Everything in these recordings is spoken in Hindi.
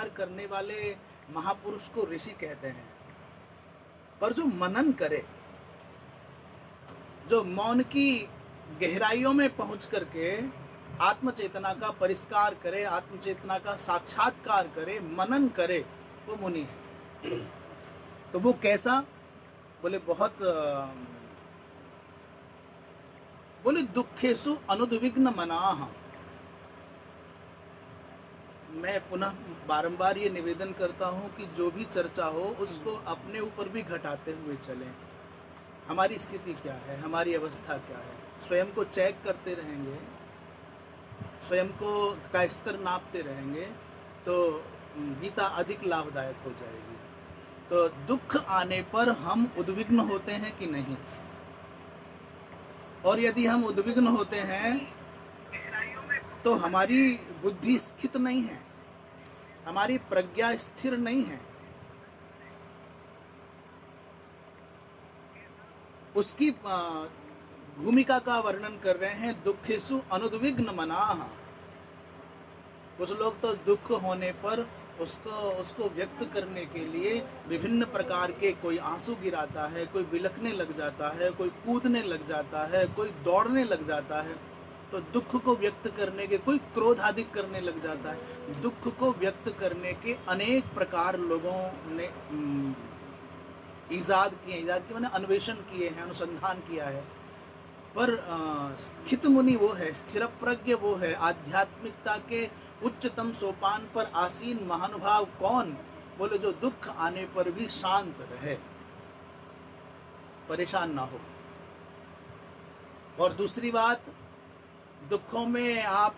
करने वाले महापुरुष को ऋषि कहते हैं। पर जो मनन करे, जो मौन की गहराइयों में पहुंच करके आत्म चेतना का परिष्कार करे, आत्म चेतना का साक्षात्कार करे, मनन करे, वो मुनि है। तो वो कैसा? बोले बोले दुखेषु अनुद्विग्न मनाः। मैं पुनः बारंबार ये निवेदन करता हूँ कि जो भी चर्चा हो उसको अपने ऊपर भी घटाते हुए चलें। हमारी स्थिति क्या है, हमारी अवस्था क्या है, स्वयं को चेक करते रहेंगे, स्वयं को का स्तर नापते रहेंगे तो गीता अधिक लाभदायक हो जाएगी। तो दुख आने पर हम उद्विग्न होते हैं कि नहीं? और यदि हम उद्विग्न होते हैं तो हमारी बुद्धि स्थित नहीं है, हमारी प्रज्ञा स्थिर नहीं है। उसकी भूमिका का वर्णन कर रहे हैं, दुखेषु अनुद्विग्न मनाः। कुछ लोग तो दुख होने पर उसको व्यक्त करने के लिए विभिन्न प्रकार के, कोई आंसू गिराता है, कोई बिलखने लग जाता है, कोई कूदने लग जाता है, कोई दौड़ने लग जाता है। तो दुख को व्यक्त करने के, कोई क्रोध आदि करने लग जाता है। दुख को व्यक्त करने के अनेक प्रकार लोगों ने ईजाद किए मैंने अन्वेषण किए हैं, अनुसंधान किया है। पर स्थित मुनि वो है, स्थिर प्रज्ञ वो है, आध्यात्मिकता के उच्चतम सोपान पर आसीन महानुभाव कौन? बोले जो दुख आने पर भी शांत रहे, परेशान ना हो। और दूसरी बात, दुखों में आप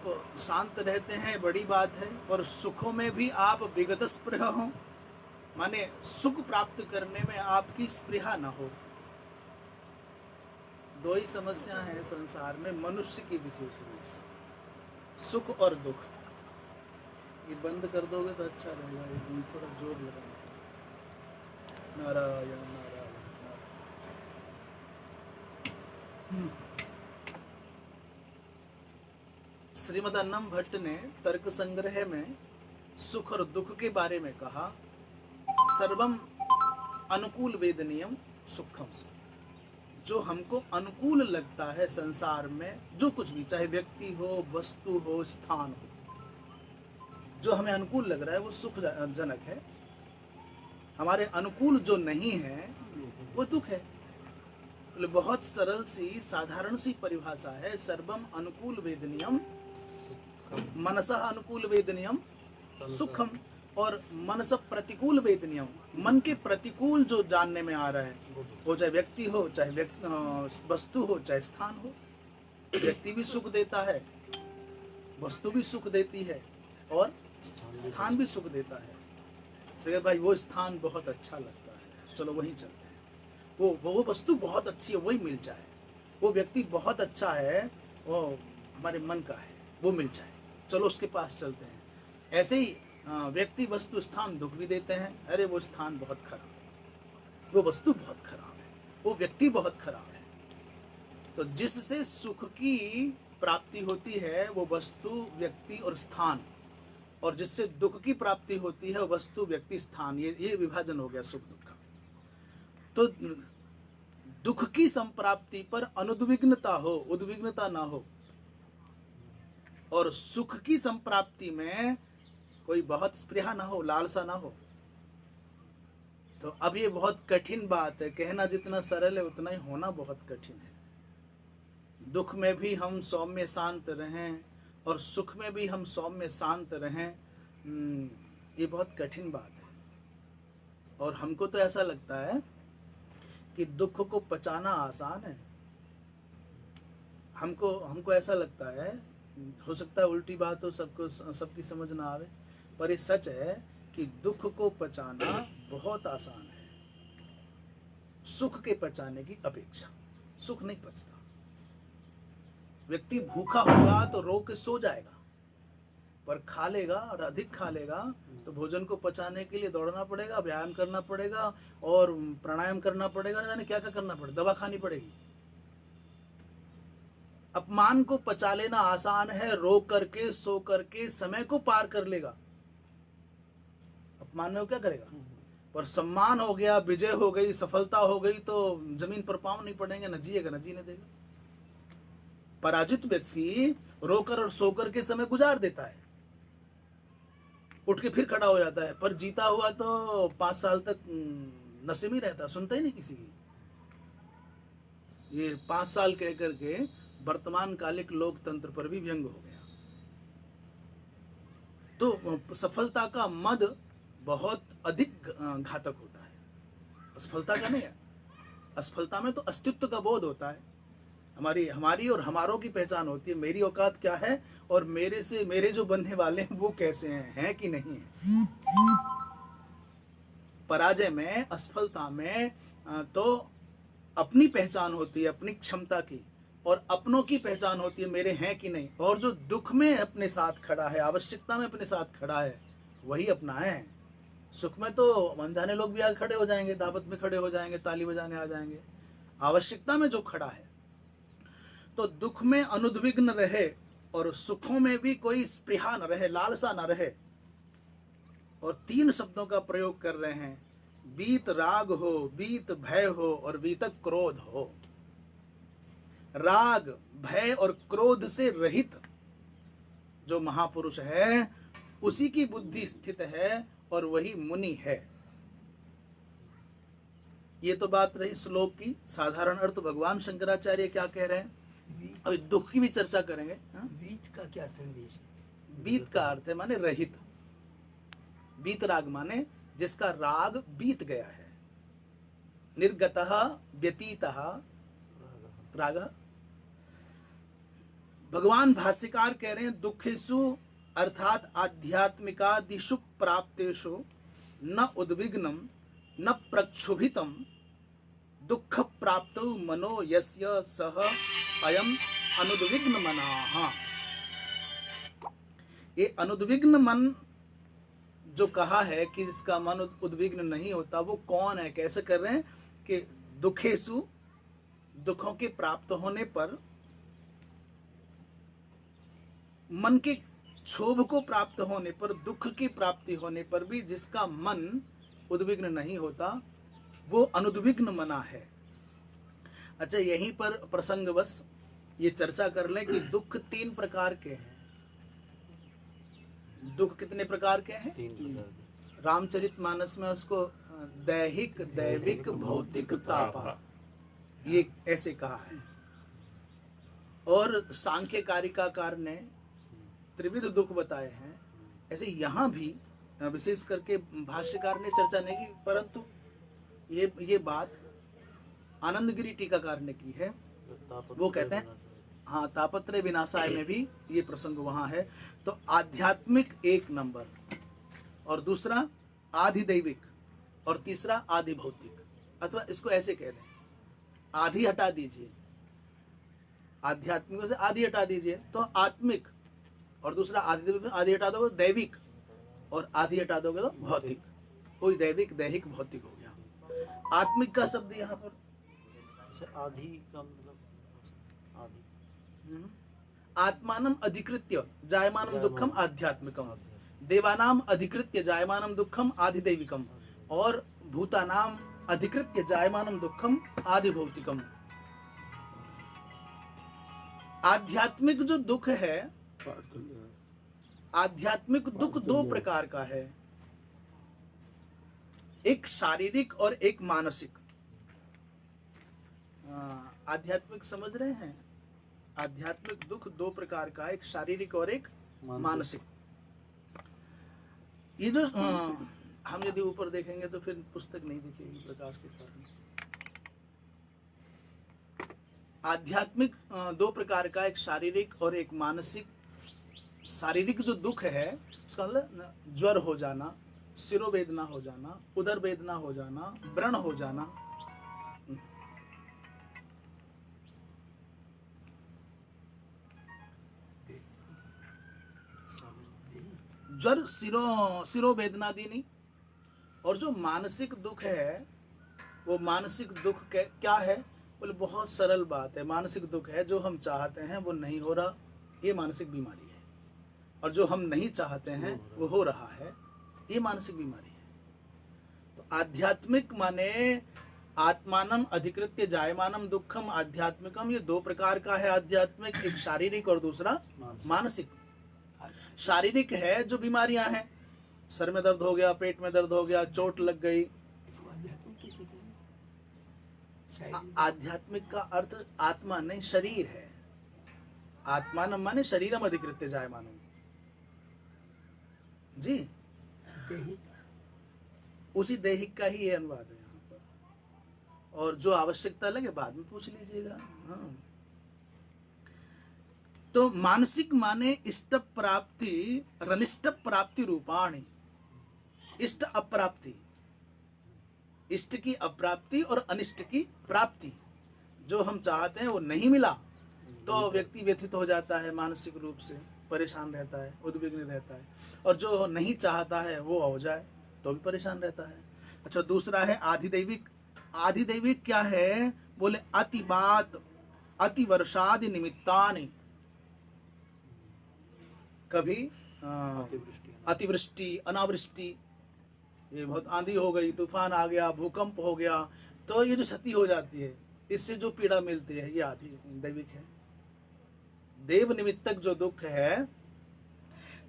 शांत रहते हैं, बड़ी बात है, पर सुखों में भी आप विगत स्पृह हो, माने सुख प्राप्त करने में आपकी स्पृहा ना हो। दो ही समस्या है संसार में मनुष्य की, विशेष रूप से सुख और दुख। ये बंद कर दोगे तो अच्छा रहेगा, ये थोड़ा जोर लगाएं। नारायण नारायण नारायण। श्रीमद अन्नम भट्ट ने तर्क संग्रह में सुख और दुख के बारे में कहा, सर्वम अनुकूल वेदनीयम सुखम। जो हमको अनुकूल लगता है संसार में, जो कुछ भी, चाहे व्यक्ति हो, वस्तु हो, स्थान हो, जो हमें अनुकूल लग रहा है वो सुखजनक है। हमारे अनुकूल जो नहीं है वो दुख है। बहुत सरल सी, साधारण सी परिभाषा है, सर्वम अनुकूल वेदनीयम, मनसा अनुकूल वेदनीयम सुखम, और मनस प्रतिकूल वेदनीयम, मन के प्रतिकूल जो जानने में आ रहा है, वो चाहे व्यक्ति हो, चाहे वस्तु हो, चाहे स्थान हो। व्यक्ति भी सुख देता है, वस्तु भी सुख देती है, और स्थान भी सुख देता है। तो भाई वो स्थान बहुत अच्छा लगता है, चलो वहीं चलते हैं। वो वस्तु बहुत अच्छी है, वही मिल जाए। वो व्यक्ति बहुत अच्छा है, वो हमारे मन का है, वो मिल जाए, चलो उसके पास चलते हैं। ऐसे ही व्यक्ति, वस्तु, स्थान दुख भी देते हैं। अरे वो स्थान बहुत खराब है, वो वस्तु बहुत खराब है, वो व्यक्ति बहुत खराब है। तो जिससे सुख की प्राप्ति होती है वो वस्तु, व्यक्ति और स्थान, और जिससे दुख की प्राप्ति होती है वस्तु, व्यक्ति, स्थान। ये विभाजन हो गया सुख दुख का। तो दुख की संप्राप्ति पर अनुद्विग्नता हो, उद्विग्नता ना हो, और सुख की संप्राप्ति में कोई बहुत स्पृहा ना हो, लालसा ना हो। तो अब ये बहुत कठिन बात है, कहना जितना सरल है उतना ही होना बहुत कठिन है। दुख में भी हम सौम्य शांत रहें और सुख में भी हम सौम्य शांत रहें, ये बहुत कठिन बात है। और हमको तो ऐसा लगता है कि दुख को पचाना आसान है। हमको ऐसा लगता है, हो सकता है उल्टी बात हो, सबकी समझ ना आवे, पर ये सच है कि दुख को पचाना बहुत आसान है सुख के पचाने की अपेक्षा। सुख नहीं पचता। व्यक्ति भूखा होगा तो रो के सो जाएगा, पर खा लेगा और अधिक खा लेगा तो भोजन को पचाने के लिए दौड़ना पड़ेगा, व्यायाम करना पड़ेगा, और प्राणायाम करना पड़ेगा, न जाने क्या क्या करना पड़ेगा, दवा खानी पड़ेगी। अपमान को पचा लेना आसान है, रो करके, सो करके समय को पार कर लेगा। वर्तमान में वो क्या करेगा। पर सम्मान हो गया, विजय हो गई, सफलता हो गई, तो जमीन पर पांव नहीं पड़ेंगे, न जिएगा न जीने देगा। पराजित व्यक्ति रोकर और सोकर के समय गुजार देता है, उठ के फिर खड़ा हो जाता है, पर जीता हुआ तो 5 साल तक नशे में रहता, सुनता ही नहीं किसी की। ये 5 साल कह करके वर्तमान कालिक लोकतंत्र पर भी व्यंग हो गया। तो सफलता का मद बहुत अधिक घातक होता है, असफलता का नहीं है। असफलता में तो अस्तित्व का बोध होता है, हमारी और हमारों की पहचान होती है, मेरी औकात क्या है और मेरे जो बनने वाले हैं वो कैसे हैं कि नहीं है। पराजय में, असफलता में तो अपनी पहचान होती है, अपनी क्षमता की, और अपनों की पहचान होती है, मेरे हैं कि नहीं। और जो दुख में अपने साथ खड़ा है, आवश्यकता में अपने साथ खड़ा है, वही अपना है। सुख में तो अनजाने लोग भी आगे खड़े हो जाएंगे, दावत में खड़े हो जाएंगे, ताली बजाने आ जाएंगे। आवश्यकता में जो खड़ा है, तो दुख में अनुद्विग्न रहे और सुखों में भी कोई स्पृहा न रहे, लालसा न रहे। और 3 शब्दों का प्रयोग कर रहे हैं, बीत राग हो, बीत भय हो और बीतक क्रोध हो। राग, भय और क्रोध से रहित जो महापुरुष है, उसी की बुद्धि स्थित है और वही मुनि है। ये तो बात रही श्लोक की। साधारण अर्थ भगवान शंकराचार्य क्या कह रहे हैं, और दुख की भी चर्चा करेंगे। बीत का क्या संदेश है? बीत का अर्थ है माने रहित। बीत राग माने जिसका राग बीत गया है। निर्गतः व्यतीतः रागः। भगवान भाष्यकार कह रहे हैं, दुखेषु अर्थात आध्यात्मिकादिषु प्राप्तेषु न उद्विग्नम न प्रक्षुभितम दुख प्राप्तौ मनो यस्य सह अयम अनुद्विग्न मनाः। ये अनुद्विग्न मन जो कहा है कि जिसका मन उद्विग्न नहीं होता, वो कौन है, कैसे कर रहे हैं कि दुखेषु, दुखों के प्राप्त होने पर, मन के क्षोभ को प्राप्त होने पर, दुख की प्राप्ति होने पर भी जिसका मन उद्विग्न नहीं होता, वो अनुद्विग्न मना है। अच्छा, यहीं पर प्रसंगवश ये चर्चा कर लें कि दुख 3 प्रकार के हैं। दुख कितने प्रकार के हैं? 3 प्रकार। रामचरितमानस में उसको दैहिक, दैविक, भौतिक, ताप, ये ऐसे कहा है। और सांख्य कारिकाकार ने त्रिविध दुख बताए हैं। ऐसे यहाँ भी विशेष करके भाष्यकार ने चर्चा नहीं की, परंतु ये बात आनंदगिरी टीकाकार ने की है। वो कहते हैं, हाँ, तापत्रय विनाशाय में भी ये प्रसंग वहां है। तो आध्यात्मिक 1 नंबर, और दूसरा आधिदैविक, और तीसरा आधि भौतिक। अथवा इसको ऐसे कह दें, आधि हटा दीजिए, आध्यात्मिक से आधि हटा दीजिए तो आत्मिक, और दूसरा आधि हटा दोगे दैविक, और आधि हटा दोगे तो भौतिक। कोई दैविक, दैहिक, भौतिक हो गया। आत्मिक का शब्द यहाँ पर आधि का मतलब आधि, आत्मानम अधिकृत्य जायमानम दुखम आध्यात्मिकम, देवानाम अधिकृत्य जायमानम दुखम आधिदैविकम, और भूतानाम अधिकृत्य जायमानम दुखम आधिभौतिकम। आध्यात्मिक जो दुख है, आध्यात्मिक दुख 2 प्रकार का है, एक शारीरिक और एक मानसिक। आध्यात्मिक समझ रहे हैं? आध्यात्मिक दुख 2 प्रकार का, एक शारीरिक और एक मानसिक। ये जो हम यदि ऊपर देखेंगे तो फिर पुस्तक नहीं दिखेगी प्रकाश के कारण। आध्यात्मिक 2 प्रकार का, एक शारीरिक और एक मानसिक। शारीरिक जो दुख है उसका मतलब ज्वर हो जाना, सिरोवेदना हो जाना, उदर वेदना हो जाना, व्रण हो जाना। ज्वर, सिरोवेदना दीनी। और जो मानसिक दुख है, वो मानसिक दुख क्या है? बोले बहुत सरल बात है। मानसिक दुख है जो हम चाहते हैं वो नहीं हो रहा, ये मानसिक बीमारी है। और जो हम नहीं चाहते हैं वो हो रहा है, ये मानसिक बीमारी है। आध्यात्मिक माने आत्मानम अधिकृत्य जायमानम दुखम आध्यात्मिकम, ये दो प्रकार का है आध्यात्मिक, एक शारीरिक और दूसरा मानसिक। शारीरिक है जो बीमारियां हैं, सर में दर्द हो गया, पेट में दर्द हो गया, चोट लग गई। इसको आध्यात्मिक कैसे कहें? आध्यात्मिक का अर्थ आत्मा नहीं शरीर है। आत्मानम माने शरीरम अधिकृत्य जायमानम जी, दैहिक उसी दैहिक का ही ये अनुवाद है यहाँ पर, और जो आवश्यकता लगे बाद में पूछ लीजिएगा। हाँ, तो मानसिक माने इष्ट प्राप्ति रनिष्ट प्राप्ति रूपाणी, इष्ट अप्राप्ति, इष्ट की अप्राप्ति और अनिष्ट की प्राप्ति। जो हम चाहते हैं वो नहीं मिला तो व्यक्ति व्यथित हो जाता है, मानसिक रूप से परेशान रहता है, उद्विग्न रहता है, और जो नहीं चाहता है वो हो जाए तो भी परेशान रहता है। अच्छा, दूसरा है आधिदैविक। आधिदैविक क्या है? बोले अति बात अति वर्षादि निमित्तानि, कभी अतिवृष्टि अनावृष्टि, ये बहुत आंधी हो गई, तूफान आ गया, भूकंप हो गया, तो ये जो क्षति हो जाती है, इससे जो पीड़ा मिलती है, ये आदि दैविक है, देव निमित्तक जो दुख है।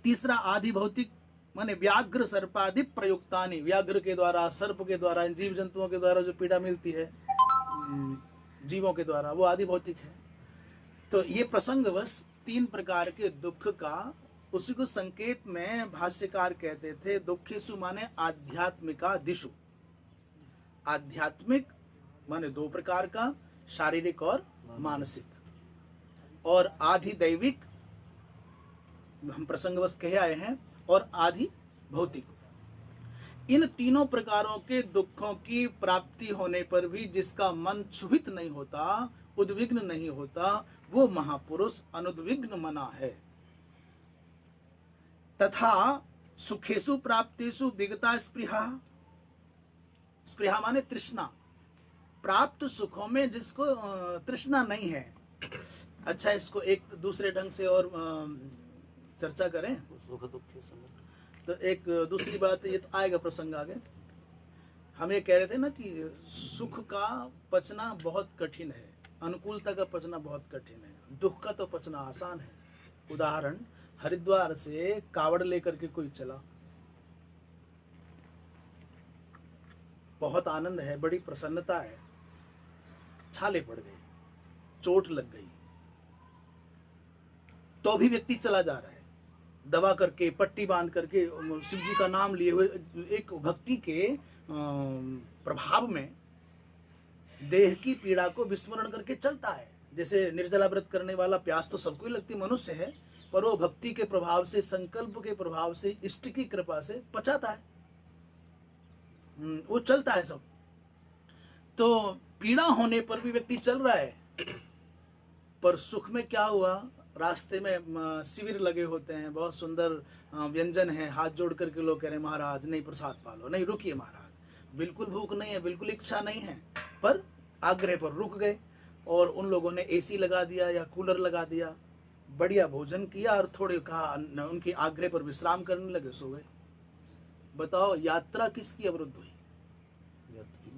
तीसरा आदि भौतिक माने व्याघ्र सर्पादि प्रयुक्तानि, व्याघ्र के द्वारा, सर्प के द्वारा, जीव जंतुओं के द्वारा जो पीड़ा मिलती है जीवों के द्वारा, वो आदि भौतिक है। तो ये प्रसंगवश तीन प्रकार के दुख का, उसी को संकेत में भाष्यकार कहते थे दुखेषु माने आध्यात्मिका दिशु। आध्यात्मिक माने दो प्रकार का, शारीरिक और मानसिक, और आधि दैविक हम प्रसंगवश कहे आए हैं, और आधि भौतिक। इन तीनों प्रकारों के दुखों की प्राप्ति होने पर भी जिसका मन क्षुभित नहीं होता, उद्विग्न नहीं होता, वो महापुरुष अनुद्विग्न मना है। तथा सुखेषु प्राप्तेषु विगता स्पृहा, स्पृहा माने तृष्णा, प्राप्त सुखों में जिसको तृष्णा नहीं है। अच्छा, इसको एक दूसरे ढंग से और चर्चा करें सुख दुख के संबंध। तो एक दूसरी बात, ये तो आएगा प्रसंग आगे। हम ये कह रहे थे ना कि सुख का पचना बहुत कठिन है, अनुकूलता का पचना बहुत कठिन है, दुख का तो पचना आसान है। उदाहरण, हरिद्वार से कावड़ लेकर के कोई चला, बहुत आनंद है, बड़ी प्रसन्नता है, छाले पड़ गए, चोट लग गई, तो भी व्यक्ति चला जा रहा है, दवा करके, पट्टी बांध करके, शिव जी का नाम लिए हुए, एक भक्ति के प्रभाव में देह की पीड़ा को विस्मरण करके चलता है। जैसे निर्जला व्रत करने वाला, प्यास तो सबको ही लगती, मनुष्य है, पर वो भक्ति के प्रभाव से, संकल्प के प्रभाव से, इष्ट की कृपा से पचाता है, वो चलता है सब। तो पीड़ा होने पर भी व्यक्ति चल रहा है, पर सुख में क्या हुआ, रास्ते में शिविर लगे होते हैं, बहुत सुंदर व्यंजन है, हाथ जोड़ करके लोग कह रहे हैं महाराज नहीं प्रसाद पालो, नहीं रुकिए महाराज, बिल्कुल भूख नहीं है, बिल्कुल इच्छा नहीं है, पर आग्रह पर रुक गए, और उन लोगों ने एसी लगा दिया या कूलर लगा दिया, बढ़िया भोजन किया, और थोड़े कहा उनके आग्रह पर विश्राम करने लगे, सो गए। बताओ यात्रा किसकी अवरुद्ध हुई?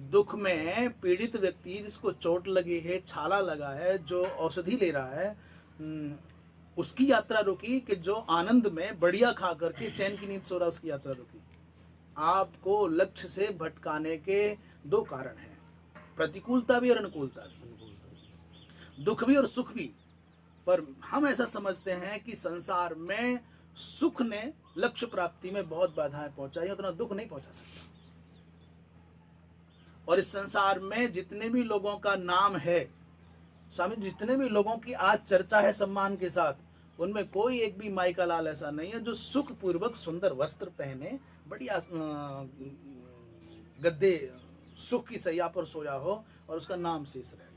दुख में पीड़ित व्यक्ति, जिसको चोट लगी है, छाला लगा है, जो औषधि ले रहा है, उसकी यात्रा रुकी, कि जो आनंद में बढ़िया खा करके चैन की नींद सो रहा, उसकी यात्रा रुकी। आपको लक्ष्य से भटकाने के दो कारण हैं, प्रतिकूलता भी और अनुकूलता भी, दुख भी और सुख भी। पर हम ऐसा समझते हैं कि संसार में सुख ने लक्ष्य प्राप्ति में बहुत बाधाएं पहुंचाई, उतना दुख नहीं पहुंचा सकता। और इस संसार में जितने भी लोगों का नाम है, स्वामी, जितने भी लोगों की आज चर्चा है सम्मान के साथ, उनमें कोई एक भी माई का लाल ऐसा नहीं है जो सुख पूर्वक सुंदर वस्त्र पहने, बढ़िया गद्दे सुख की सैया पर सोया हो और उसका नाम शेष रह गया हो।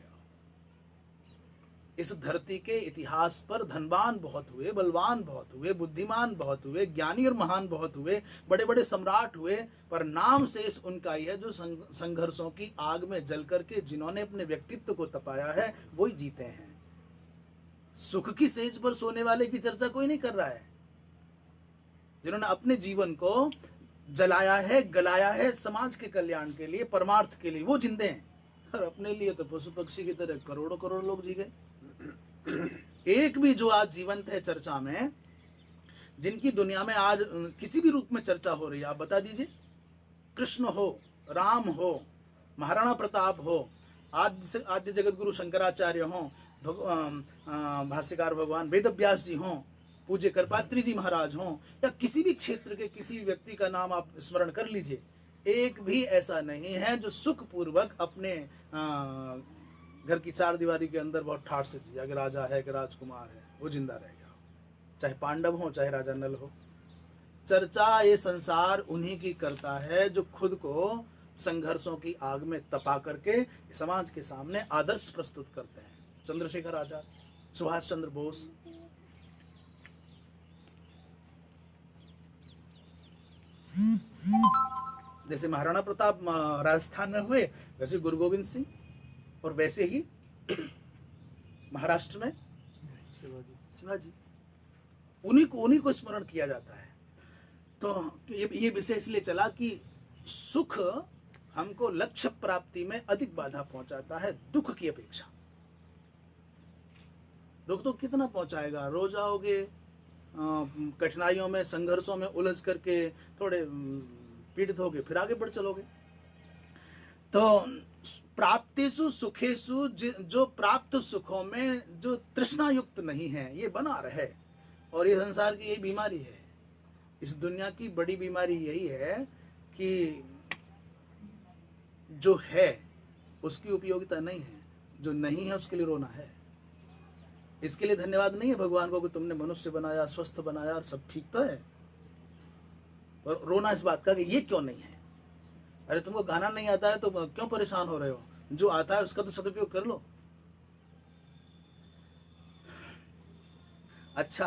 इस धरती के इतिहास पर धनवान बहुत हुए, बलवान बहुत हुए, बुद्धिमान बहुत हुए, ज्ञानी और महान बहुत हुए, बड़े बड़े सम्राट हुए, पर नाम शेष उनका ही है जो संघर्षों की आग में जल करके जिन्होंने अपने व्यक्तित्व को तपाया है, वही जीते हैं। सुख की सेज पर सोने वाले की चर्चा कोई नहीं कर रहा है। जिन्होंने अपने जीवन को जलाया है, गलाया है समाज के कल्याण के लिए, परमार्थ के लिए, वो जिंदे हैं। और अपने लिए तो पशु पक्षी की तरह करोड़ों करोड़ लोग जी गए। एक भी जो आज जीवंत है चर्चा में, जिनकी दुनिया में आज किसी भी रूप में चर्चा हो रही है, आप बता दीजिए। कृष्ण हो, राम हो, महाराणा प्रताप हो, आद्य जगत गुरु शंकराचार्य हो, भाष्यकार भगवान वेदव्यास जी हों, पूज्य करपात्री जी महाराज हों, या किसी भी क्षेत्र के किसी व्यक्ति का नाम आप स्मरण कर लीजिए, एक भी ऐसा नहीं है जो सुख पूर्वक अपने घर की चार दीवारी के अंदर बहुत ठाठ से जिया कि राजा है कि राजकुमार है, वो जिंदा रह गया, चाहे पांडव हो चाहे राजा नल हो। चर्चा ये संसार उन्हीं की करता है जो खुद को संघर्षों की आग में तपा करके समाज के सामने आदर्श प्रस्तुत करते हैं। चंद्रशेखर आजाद, सुभाष चंद्र बोस, जैसे महाराणा प्रताप राजस्थान में हुए, वैसे गुरु गोविंद सिंह, और वैसे ही महाराष्ट्र में शिवाजी, उन्हीं को स्मरण किया जाता है। तो ये विषय इसलिए चला कि सुख हमको लक्ष्य प्राप्ति में अधिक बाधा पहुंचाता है दुख की अपेक्षा। दुख तो कितना पहुंचाएगा, रोज आओगे कठिनाइयों में, संघर्षों में उलझ करके थोड़े पीड़ित होगे, फिर आगे बढ़ चलोगे। तो प्राप्तिसु सुखेसु, जो प्राप्त सुखों में जो तृष्णा युक्त नहीं है, ये बना रहे। और ये संसार की यही बीमारी है, इस दुनिया की बड़ी बीमारी यही है कि जो है उसकी उपयोगिता नहीं है, जो नहीं है उसके लिए रोना है। इसके लिए धन्यवाद नहीं है भगवान को कि तुमने मनुष्य बनाया, स्वस्थ बनाया, और सब ठीक तो है, और रोना इस बात का कि ये क्यों नहीं है। अरे तुमको गाना नहीं आता है तो क्यों परेशान हो रहे हो, जो आता है उसका तो सदुपयोग कर लो। अच्छा,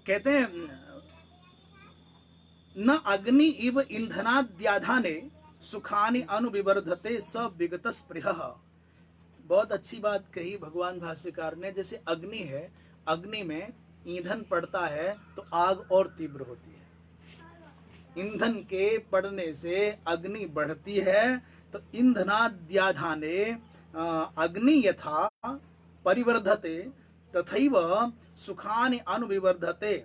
कहते हैं न अग्नि इव ईंधनाद्याधाने सुखानि अनुविवर्धते स विगत स्पृहः। बहुत अच्छी बात कही भगवान भाष्यकार ने। जैसे अग्नि है, अग्नि में ईंधन पड़ता है तो आग और तीव्र होती है, ईंधन के पड़ने से अग्नि बढ़ती है। तो ईंधनाद्याधाने अग्नि यथा परिवर्धते तथैव सुखानि अनुविवर्धते।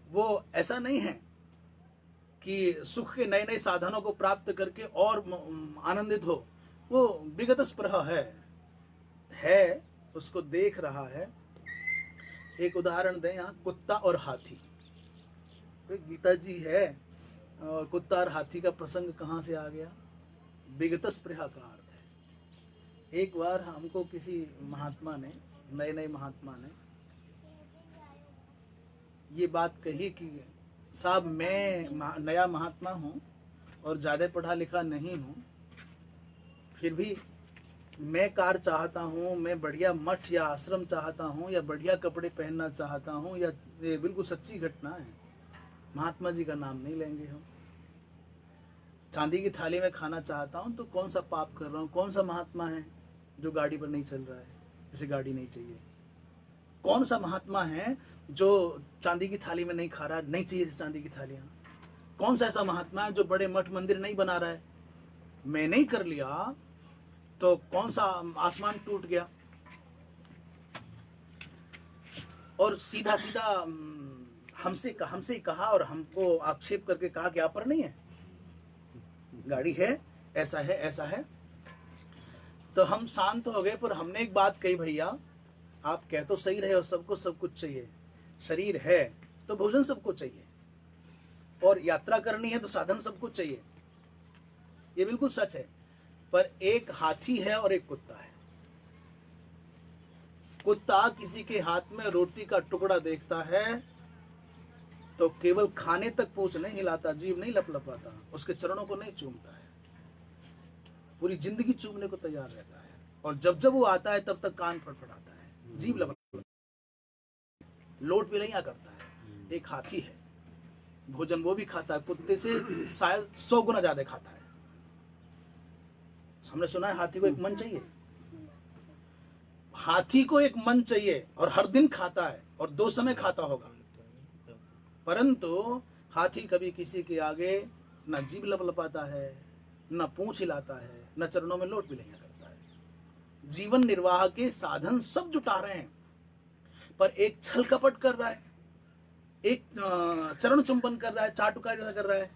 वो ऐसा नहीं है कि सुख के नए नए साधनों को प्राप्त करके और आनंदित हो, वो विगत स्पृह है, उसको देख रहा है। एक उदाहरण दें यहाँ, कुत्ता और हाथी। गीता जी है, और कुत्ता और हाथी का प्रसंग कहाँ से आ गया? विगत स्पृह का अर्थ है। एक बार हमको किसी महात्मा ने, नए महात्मा ने ये बात कही कि साहब मैं नया महात्मा हूँ और ज़्यादा पढ़ा लिखा नहीं हूँ, फिर भी मैं कार चाहता हूँ, मैं बढ़िया मठ या आश्रम चाहता हूँ, या बढ़िया कपड़े पहनना चाहता हूँ, या ये बिल्कुल सच्ची घटना है, महात्मा जी का नाम नहीं लेंगे हम। चांदी की थाली में खाना चाहता हूँ, तो कौन सा पाप कर रहा हूँ? कौन सा महात्मा है जो गाड़ी पर नहीं चल रहा है, जिसे गाड़ी नहीं चाहिए? कौन सा महात्मा है जो चांदी की थाली में नहीं खा रहा है, नहीं चाहिए चांदी की थालियाँ? कौन सा ऐसा महात्मा है जो बड़े मठ मंदिर नहीं बना रहा है? मैं नहीं कर लिया तो कौन सा आसमान टूट गया? और सीधा सीधा हमसे कहा और हमको आक्षेप करके कहा कि आप पर नहीं है, गाड़ी है, ऐसा है, ऐसा है। तो हम शांत हो गए, पर हमने एक बात कही, भैया आप कह तो सही रहे हो, सबको सब कुछ चाहिए, शरीर है तो भोजन सबको चाहिए, और यात्रा करनी है तो साधन सबको चाहिए, ये बिल्कुल सच है। पर एक हाथी है और एक कुत्ता है। कुत्ता किसी के हाथ में रोटी का टुकड़ा देखता है तो केवल खाने तक पूंछ नहीं हिलाता, जीभ नहीं लपलपाता, उसके चरणों को नहीं चूमता है, पूरी जिंदगी चूमने को तैयार रहता है। और जब जब वो आता है तब तक कान फड़फड़ाता है, जीभ लपलपाता, लोट भी नहीं आ करता है। एक हाथी है, भोजन वो भी खाता है, कुत्ते से शायद 100 गुना ज्यादा खाता है। हमने सुना है हाथी को एक मन चाहिए, हाथी को एक मन चाहिए, और हर दिन खाता है और 2 समय खाता होगा। परंतु हाथी कभी किसी के आगे न जीभ लपलपाता है, न पूंछ हिलाता है, न चरणों में लोट बिलैया करता है। जीवन निर्वाह के साधन सब जुटा रहे हैं, पर एक छल कपट कर रहा है, एक चरण चुंबन कर रहा है, चाटुकारिता कर रहा है,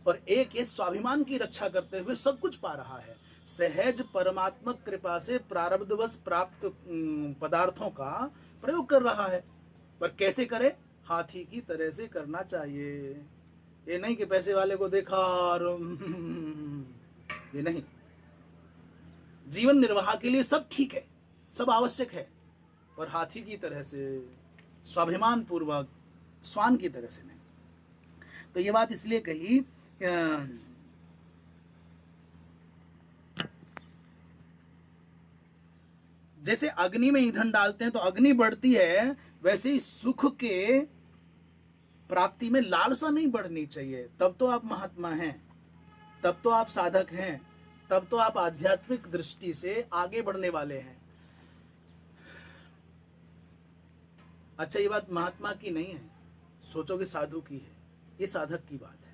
और एक ये स्वाभिमान की रक्षा करते हुए सब कुछ पा रहा है। सहज परमात्मक कृपा से प्रारब्धवश प्राप्त पदार्थों का प्रयोग कर रहा है, पर कैसे करे? हाथी की तरह से करना चाहिए। ये नहीं कि पैसे वाले को देखा और ये नहीं। जीवन निर्वाह के लिए सब ठीक है, सब आवश्यक है, पर हाथी की तरह से स्वाभिमान पूर्वक, स्वान की तरह से नहीं। तो ये बात इसलिए कही जैसे अग्नि में ईंधन डालते हैं तो अग्नि बढ़ती है, वैसे ही सुख के प्राप्ति में लालसा नहीं बढ़नी चाहिए। तब तो आप महात्मा हैं, तब तो आप साधक हैं, तब तो आप आध्यात्मिक दृष्टि से आगे बढ़ने वाले हैं। अच्छा, ये बात महात्मा की नहीं है, सोचो कि साधु की है, ये साधक की बात है।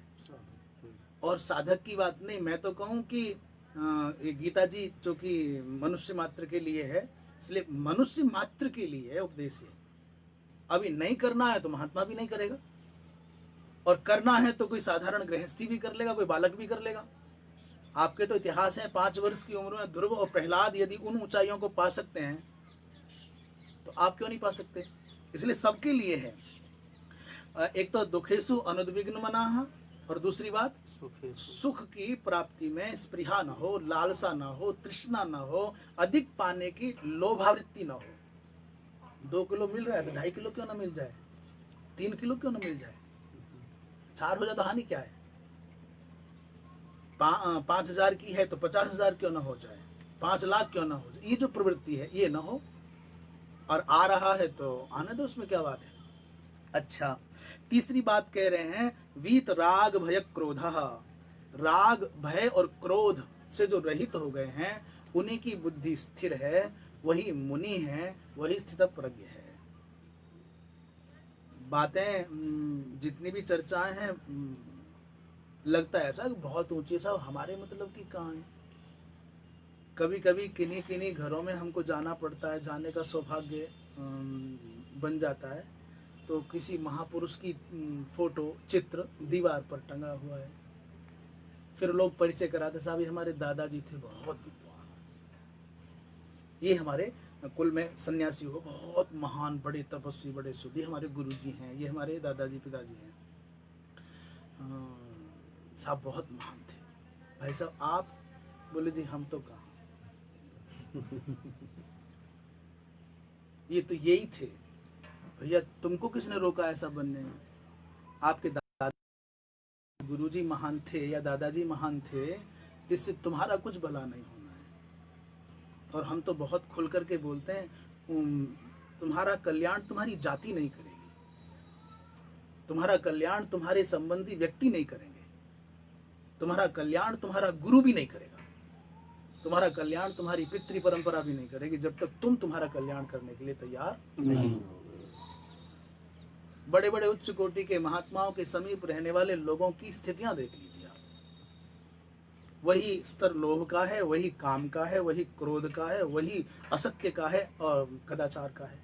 और साधक की बात नहीं, मैं तो कहूं कि ये गीता जी चूंकि मनुष्य मात्र के लिए है, इसलिए मनुष्य मात्र के लिए है उपदेश। अभी नहीं करना है तो महात्मा भी नहीं करेगा, और करना है तो कोई साधारण गृहस्थी भी कर लेगा, कोई बालक भी कर लेगा। आपके तो इतिहास है, 5 वर्ष की उम्र में ध्रुव और प्रहलाद यदि उन ऊंचाइयों को पा सकते हैं तो आप क्यों नहीं पा सकते? इसलिए सबके लिए है। एक तो दुखेसु अनुद्विग्न मनाः, और दूसरी बात सुख की प्राप्ति में स्पृहा न हो, लालसा न हो, तृष्णा न हो, अधिक पाने की लोभावृत्ति न हो। 2 किलो मिल रहा है तो 2.5 किलो क्यों ना मिल जाए, 3 किलो क्यों ना मिल जाए, 4 हो जाए तो हानि क्या है? 5,000 की है तो 50,000 क्यों ना हो जाए, 5 लाख क्यों ना हो जाए। ये जो प्रवृत्ति है ये ना हो, और आ रहा है तो आने दो, उसमें क्या बात है। अच्छा, तीसरी बात कह रहे हैं, वीत राग भय क्रोध। राग भय और क्रोध से जो रहित हो गए हैं उन्हीं की बुद्धि स्थिर है, वही मुनि है, वही स्थित प्रज्ञ है। बातें जितनी भी चर्चाएं हैं, लगता है ऐसा बहुत ऊंची, साहब हमारे मतलब की कहाँ है। कभी कभी किन्हीं किन्हीं घरों में हमको जाना पड़ता है, जाने का सौभाग्य बन जाता है, तो किसी महापुरुष की फोटो चित्र दीवार पर टंगा हुआ है, फिर लोग परिचय कराते, साहब ये हमारे दादाजी थे, बहुत विद्वान, ये हमारे कुल में सन्यासी हो, बहुत महान, बड़े तपस्वी, बड़े शुद्धि, हमारे गुरुजी हैं, ये हमारे दादाजी पिताजी हैं, साहब बहुत महान थे। भाई साहब आप बोले जी हम तो कहाँ ये तो यही थे। भैया तुमको किसने रोका ऐसा बनने में? आपके दादा गुरुजी महान थे या दादाजी महान थे, इससे तुम्हारा कुछ भला नहीं होना है। और हम तो बहुत खुल करके बोलते हैं, तुम्हारा कल्याण तुम्हारी जाति नहीं करेगी, तुम्हारा कल्याण तुम्हारे संबंधी व्यक्ति नहीं करेंगे, तुम्हारा कल्याण तुम्हारा गुरु भी नहीं करेगा, तुम्हारा कल्याण तुम्हारी पितृ परंपरा भी नहीं करेगी, जब तक तुम तुम्हारा कल्याण करने के लिए तैयार नहीं हो। बड़े बड़े उच्च कोटि के महात्माओं के समीप रहने वाले लोगों की स्थितियां देख लीजिए आप, वही स्तर लोभ का है, वही काम का है, वही क्रोध का है, वही असत्य का है और कदाचार का है।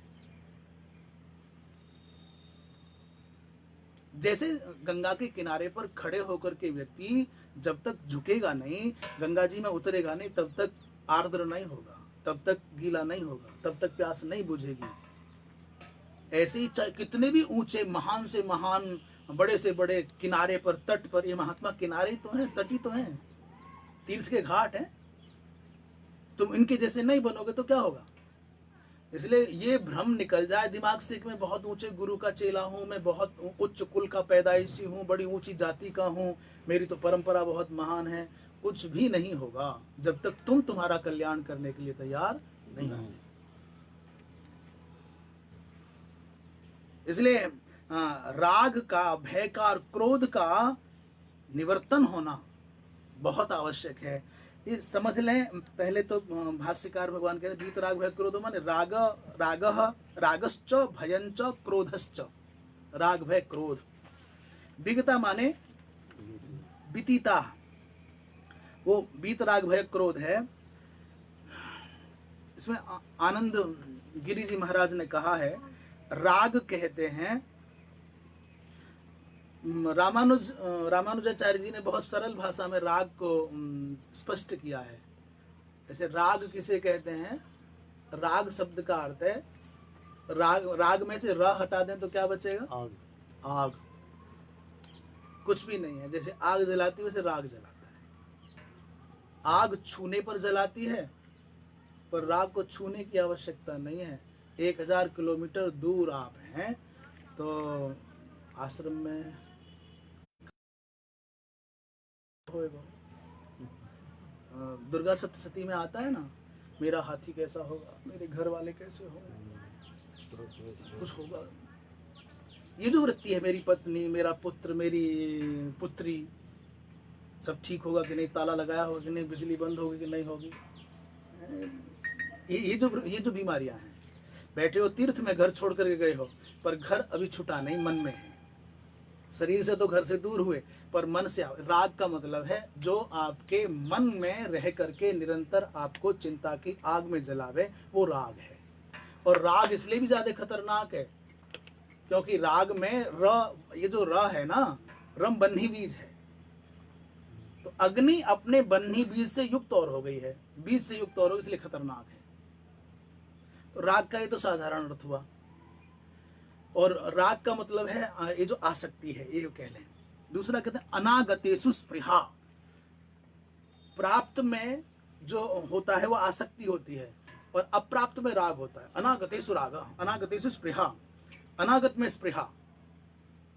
जैसे गंगा के किनारे पर खड़े होकर के व्यक्ति जब तक झुकेगा नहीं, गंगा जी में उतरेगा नहीं, तब तक आर्द्र नहीं होगा, तब तक गीला नहीं होगा, तब तक प्यास नहीं बुझेगी। ऐसे ही चाहे कितने भी ऊंचे महान से महान, बड़े से बड़े किनारे पर, तट पर, ये महात्मा किनारे ही तो हैं, तट ही तो हैं, तीर्थ के घाट हैं, तुम इनके जैसे नहीं बनोगे तो क्या होगा। इसलिए ये भ्रम निकल जाए दिमाग से कि मैं बहुत ऊंचे गुरु का चेला हूं, मैं बहुत उच्च कुल का पैदाइशी हूं, बड़ी ऊंची जाति का हूं, मेरी तो परंपरा बहुत महान है। कुछ भी नहीं होगा जब तक तुम तुम्हारा कल्याण करने के लिए तैयार नहीं हो। इसलिए राग का, भय का और क्रोध का निवर्तन होना बहुत आवश्यक है। ये समझ लें, पहले तो भाष्यकार भगवान कहते हैं वीतराग भय क्रोध माने रागः रागश्च भयंच क्रोधश्च, राग भय क्रोध। विगता माने बीतीता, वो बीत राग भय क्रोध है। इसमें आनंद गिरी जी महाराज ने कहा है, राग कहते हैं, रामानुजाचार्य जी ने बहुत सरल भाषा में राग को स्पष्ट किया है। जैसे राग किसे कहते हैं, राग शब्द का अर्थ है, राग में से र हटा दें तो क्या बचेगा, आग। कुछ भी नहीं है, जैसे आग जलाती है वैसे राग जलाता है। आग छूने पर जलाती है, पर राग को छूने की आवश्यकता नहीं है। 1000 किलोमीटर दूर आप हैं तो आश्रम में होएगा। दुर्गा सप्तशती में आता है ना, मेरा हाथी कैसा होगा, मेरे घर वाले कैसे होंगे, कुछ होगा। ये जो वृत्ति है, मेरी पत्नी, मेरा पुत्र, मेरी पुत्री, सब ठीक होगा कि नहीं, ताला लगाया होगा कि नहीं, बिजली बंद होगी कि नहीं होगी, ये जो बीमारियां हैं। बैठे हो तीर्थ में, घर छोड़ करके गए हो, पर घर अभी छुटा नहीं, मन में है। शरीर से तो घर से दूर हुए, पर मन से। राग का मतलब है जो आपके मन में रह करके निरंतर आपको चिंता की आग में जलावे, वो राग है। और राग इसलिए भी ज्यादा खतरनाक है क्योंकि राग में ये जो र है ना, रम बन्ही बीज है। तो अग्नि अपने बन्ही बीज से युक्त और हो गई है, बीज से युक्त और हो, इसलिए खतरनाक है। तो राग का ये तो साधारण अर्थ हुआ। और राग का मतलब है ये जो आसक्ति है, ये कह लें। दूसरा कहते हैं अनागतेषु स्पृहा। प्राप्त में जो होता है वो आसक्ति होती है, और अप्राप्त में राग होता है। अनागतेषु राग, अनागतेषु स्पृहा। अनागत में स्पृहा,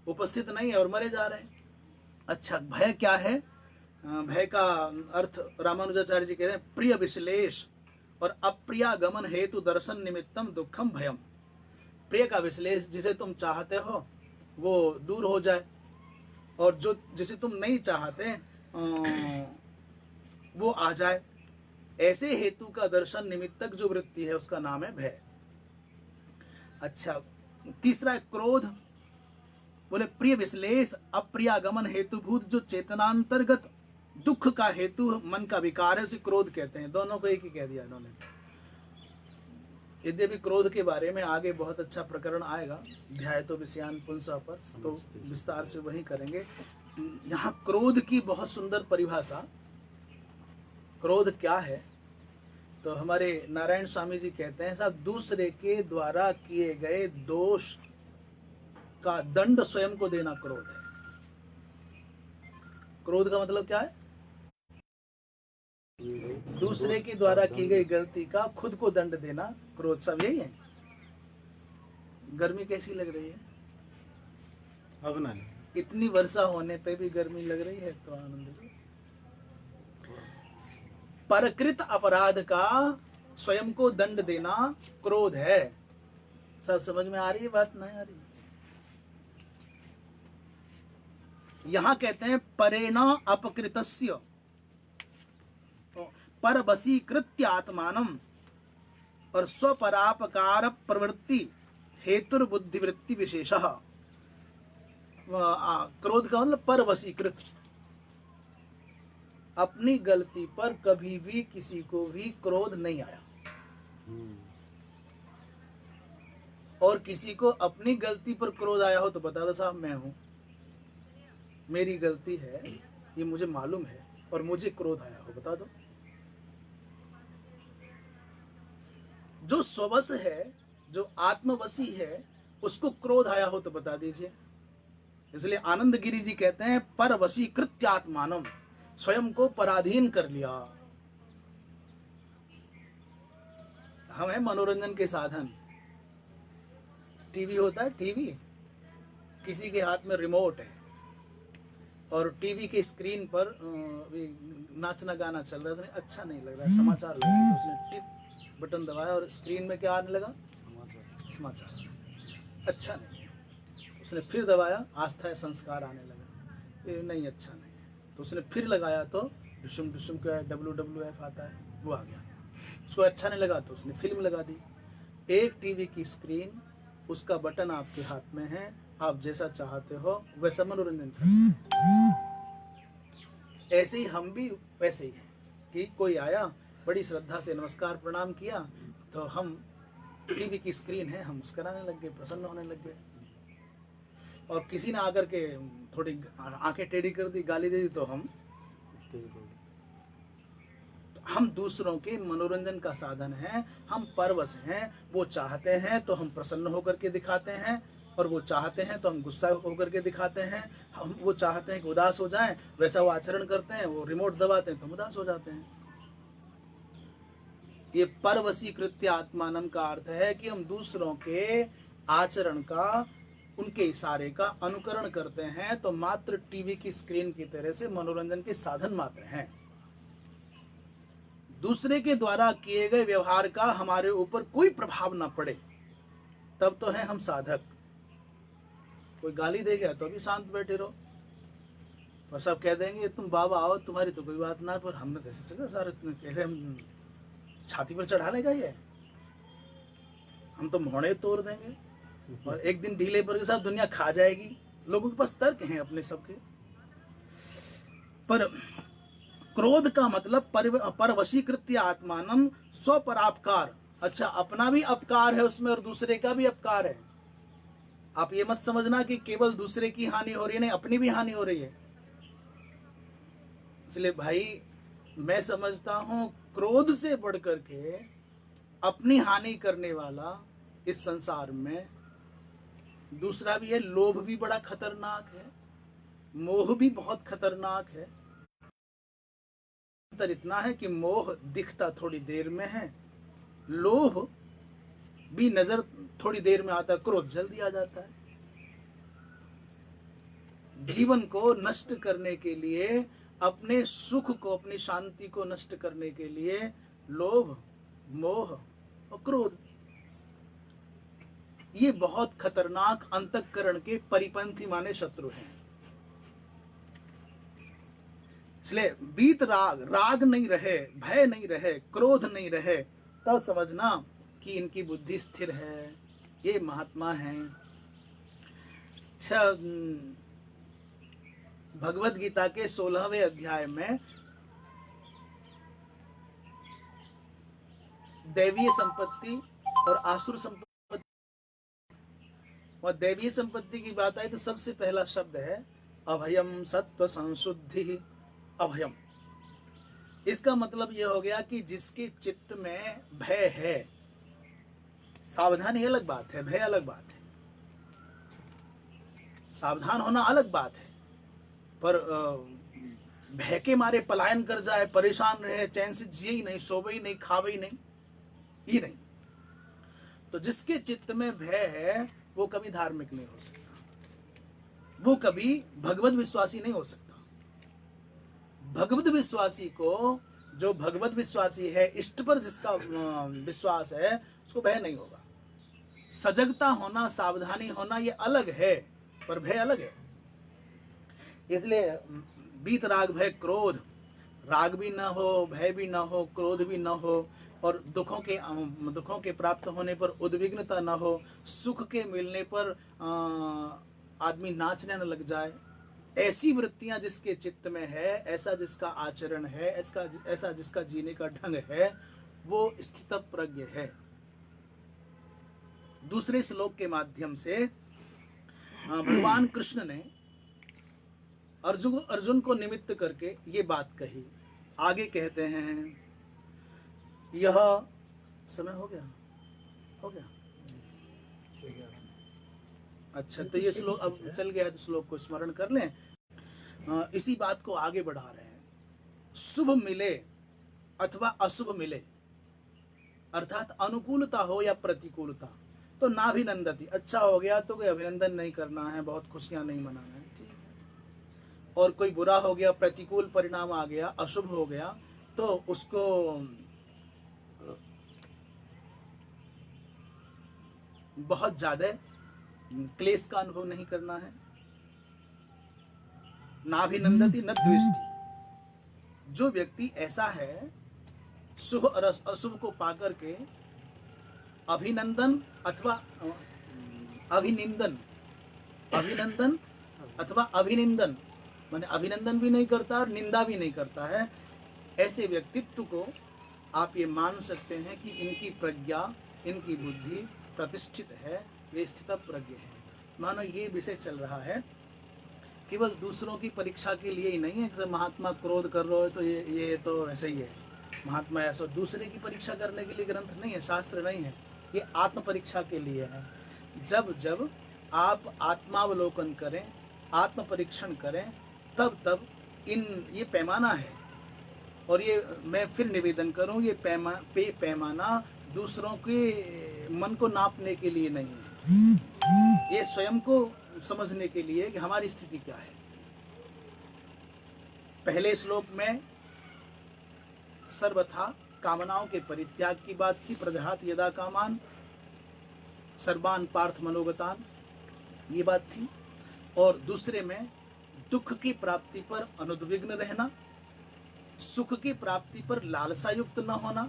उपस्थित नहीं है और मरे जा रहे हैं। अच्छा, भय क्या है? भय का अर्थ रामानुजाचार्य जी कहते हैं प्रिय विश्लेष और अप्रियागमन हेतु दर्शन निमित्तम दुखम भयम। प्रिय का विश्लेष, जिसे तुम चाहते हो वो दूर हो जाए, और जो जिसे तुम नहीं चाहते वो आ जाए, ऐसे हेतु का दर्शन निमित्तक जो वृत्ति है उसका नाम है भय। अच्छा, तीसरा है क्रोध। बोले प्रिय विश्लेष अप्रियागमन हेतुभूत, जो चेतनांतर्गत दुख का हेतु मन का विकार है उसे क्रोध कहते हैं। दोनों को एक ही कह दिया इन्होंने। यद्यपि क्रोध के बारे में आगे बहुत अच्छा प्रकरण आएगा, अध्याय तो विषयान पुंसा पर, तो विस्तार से वही करेंगे। यहाँ क्रोध की बहुत सुंदर परिभाषा। क्रोध क्या है? तो हमारे नारायण स्वामी जी कहते हैं, साहब दूसरे के द्वारा किए गए दोष का दंड स्वयं को देना क्रोध है। क्रोध का मतलब क्या है? दूसरे के द्वारा की गई गलती का खुद को दंड देना क्रोध। सब यही है। गर्मी कैसी लग रही है? अब नहीं, इतनी वर्षा होने पे भी गर्मी लग रही है तो आनंद जी। परकृत अपराध का स्वयं को दंड देना क्रोध है। सब समझ में आ रही है बात? नहीं आ रही? यहां कहते हैं परेण अपकृतस्य परवशीकृत्य आत्मानम, और स्वपरापकार प्रवृत्ति हेतुर्बुद्धिवृत्ति विशेषः। क्रोध का मतलब परवशीकृत, अपनी गलती पर कभी भी किसी को भी क्रोध नहीं आया, और किसी को अपनी गलती पर क्रोध आया हो तो बता दो साहब मैं हूं, मेरी गलती है, ये मुझे मालूम है और मुझे क्रोध आया हो, बता दो। जो स्ववश है, जो आत्मवशी है, उसको क्रोध आया हो तो बता दीजिए। इसलिए आनंद गिरी जी कहते हैं परवशीकृत्य आत्मानम, स्वयं को पराधीन कर लिया। हम है मनोरंजन के साधन। टीवी होता है, टीवी किसी के हाथ में रिमोट है और टीवी के स्क्रीन पर नाचना गाना चल रहा है, अच्छा नहीं लग रहा है, समाचार लग रहा है, तो उसने टिप बटन दबाया और स्क्रीन में क्या आने लगा? समाचार। अच्छा नहीं, उसने फिर दबाया, आस्था है संस्कार आने लगा, ये नहीं अच्छा नहीं है, तो उसने फिर लगाया तो डिशुम डिशुम का WWF आता है, वो आ गया। उसको अच्छा नहीं लगा तो उसने फिल्म लगा दी। एक टीवी की स्क्रीन, उसका बटन आपके हाथ में है, आप जैसा चाहते हो वैसा मनोरंजन करते। ऐसे ही हम भी वैसे ही हैं कि कोई आया, बड़ी श्रद्धा से नमस्कार प्रणाम किया, तो हम टीवी की स्क्रीन है, हम मुस्कुराने लग गए, प्रसन्न होने लग गए। और किसी ने आकर के थोड़ी आंखें टेढ़ी कर दी, गाली दे दी, तो हम दूसरों के मनोरंजन का साधन हैं, हम परवश हैं। वो चाहते हैं तो हम प्रसन्न होकर के दिखाते हैं, और वो चाहते हैं तो हम गुस्सा होकर के दिखाते हैं। हम वो चाहते हैं कि उदास हो जाएं, वैसा वो आचरण करते हैं। वो रिमोट दबाते हैं तो हम उदास हो जाते हैं। ये परवशीकृत्य आत्मानम का अर्थ है कि हम दूसरों के आचरण का, उनके इशारे का अनुकरण करते हैं, तो मात्र टीवी की स्क्रीन की तरह से मनोरंजन के साधन मात्र हैं। दूसरे के द्वारा किए गए व्यवहार का हमारे ऊपर कोई प्रभाव ना पड़े, तब तो है हम साधक। कोई गाली दे गया तो अभी शांत बैठे रहो, और सब कह देंगे तुम बाबा आओ, तुम्हारी तो कोई बात ना, पर हमने जैसे चले सारे कैसे हम छाती पर चढ़ा लेगा, ये हम तो मोहड़े तोड़ देंगे, और एक दिन ढीले पर के साथ दुनिया खा जाएगी। लोगों के पास तर्क हैं अपने सबके। पर क्रोध का मतलब परवशीकृत्य आत्मानम, स्वपरापकार। अच्छा, अपना भी अपकार है उसमें और दूसरे का भी अपकार है। आप ये मत समझना कि केवल दूसरे की हानि हो रही है, नहीं, अपनी भी हानि हो रही है। इसलिए भाई मैं समझता हूं क्रोध से बढ़कर के अपनी हानि करने वाला इस संसार में दूसरा भी है। लोभ भी बड़ा खतरनाक है, मोह भी बहुत खतरनाक है। अंतर इतना है कि मोह दिखता थोड़ी देर में है, लोभ भी नजर थोड़ी देर में आता है, क्रोध जल्दी आ जाता है। जीवन को नष्ट करने के लिए, अपने सुख को, अपनी शांति को नष्ट करने के लिए लोभ, मोह और क्रोध, ये बहुत खतरनाक अंतःकरण के परिपंथी माने शत्रु हैं। इसलिए बीत राग, राग नहीं रहे, भय नहीं रहे, क्रोध नहीं रहे, तब समझना कि इनकी बुद्धि स्थिर है, ये महात्मा हैं। भगवत गीता के 16वें अध्याय में दैवीय संपत्ति और आसुर संपत्ति, और दैवीय संपत्ति की बात आई तो सबसे पहला शब्द है अभयम सत्व संशुद्धि। अभयम, इसका मतलब यह हो गया कि जिसके चित्त में भय है, सावधानी अलग बात है, भय अलग बात है। सावधान होना अलग बात है, पर भय के मारे पलायन कर जाए, परेशान रहे, चैन से जिए ही नहीं, सोवे ही नहीं, खावे ही नहीं, ये नहीं। तो जिसके चित्त में भय है वो कभी धार्मिक नहीं हो सकता, वो कभी भगवत विश्वासी नहीं हो सकता। भगवत विश्वासी को, जो भगवत विश्वासी है, इष्ट पर जिसका विश्वास है, उसको भय नहीं होगा। सजगता होना, सावधानी होना ये अलग है, पर भय अलग है। इसलिए बीत राग भय क्रोध, राग भी न हो, भय भी न हो, क्रोध भी न हो, और दुखों के प्राप्त होने पर उद्विग्नता न हो, सुख के मिलने पर आदमी नाचने न लग जाए। ऐसी वृत्तियां जिसके चित्त में है, ऐसा जिसका आचरण है, ऐसा जिसका जीने का ढंग है, वो स्थितप्रज्ञ है। दूसरे श्लोक के माध्यम से भगवान कृष्ण ने अर्जुन को निमित्त करके ये बात कही। आगे कहते हैं, यह समय हो गया। अच्छा, तो ये श्लोक अब चल गया है, तो श्लोक को स्मरण कर लें। इसी बात को आगे बढ़ा रहे हैं। शुभ मिले अथवा अशुभ मिले, अर्थात अनुकूलता हो या प्रतिकूलता, तो नाभिनंदति, अच्छा हो गया तो कोई अभिनंदन नहीं करना है, बहुत खुशियां नहीं मनाना है, ठीक है। और कोई बुरा हो गया, प्रतिकूल परिणाम आ गया, अशुभ हो गया, तो उसको बहुत ज्यादा क्लेश का अनुभव नहीं करना है। नाभिनंदति न द्वेष्टि। जो व्यक्ति ऐसा है, शुभ और अशुभ को पाकर के अभिनंदन अथवा अभिनिंदन अभिनंदन अथवा अभिनिंदन, माने अभिनंदन भी नहीं करता और निंदा भी नहीं करता है, ऐसे व्यक्तित्व को आप ये मान सकते हैं कि इनकी प्रज्ञा, इनकी बुद्धि प्रतिष्ठित है, वे स्थितप्रज्ञ हैं। मानो ये विषय चल रहा है केवल दूसरों की परीक्षा के लिए ही नहीं है। जैसे महात्मा क्रोध कर रहे हो तो ये तो ऐसे ही है, महात्मा ऐसा दूसरे की परीक्षा करने के लिए ग्रंथ नहीं है, शास्त्र नहीं है, ये आत्म परीक्षा के लिए है। जब जब आप आत्मावलोकन करें, आत्म परीक्षण करें, तब तब ये पैमाना है। और ये मैं फिर निवेदन करूं, ये पैमाना दूसरों के मन को नापने के लिए नहीं है, ये स्वयं को समझने के लिए कि हमारी स्थिति क्या है। पहले श्लोक में सर्वथा कामनाओं के परित्याग की बात थी, प्रजहात यदा कामान सर्वान पार्थ मनोगतान, ये बात थी। और दूसरे में दुख की प्राप्ति पर अनुद्विग्न रहना, सुख की प्राप्ति पर लालसा युक्त न होना,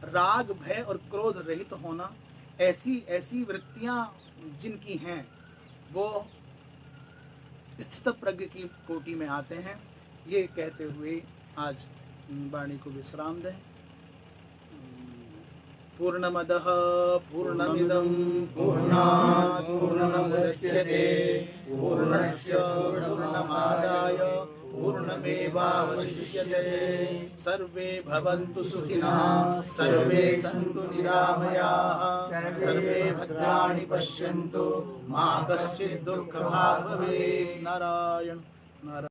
राग भय और क्रोध रहित होना, ऐसी वृत्तियां जिनकी हैं वो स्थित प्रज्ञ की कोटि में आते हैं। ये कहते हुए आज वाणी को विश्राम दें। पूर्णमदः पूर्णमिदं पूर्णात् पूर्णमुदच्यते पूर्णस्य पूर्णमादाय पूर्णमेवावशिष्यते। सर्वे भवन्तु सुखिनः, सर्वे सन्तु निरामयाः, सर्वे भद्राणि पश्यन्तु, मा कश्चित् दुःखभाग् भवेत्। नारायण नारायण।